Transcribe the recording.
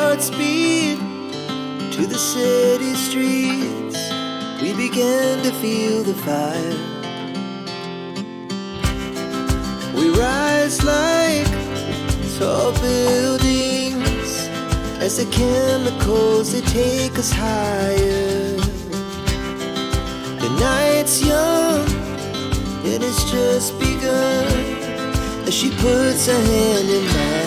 hearts beat to the city streets. We began to feel the fire. We rise like tall buildings as the chemicals, they take us higher. The night's young, it has just begun as she puts her hand in mine.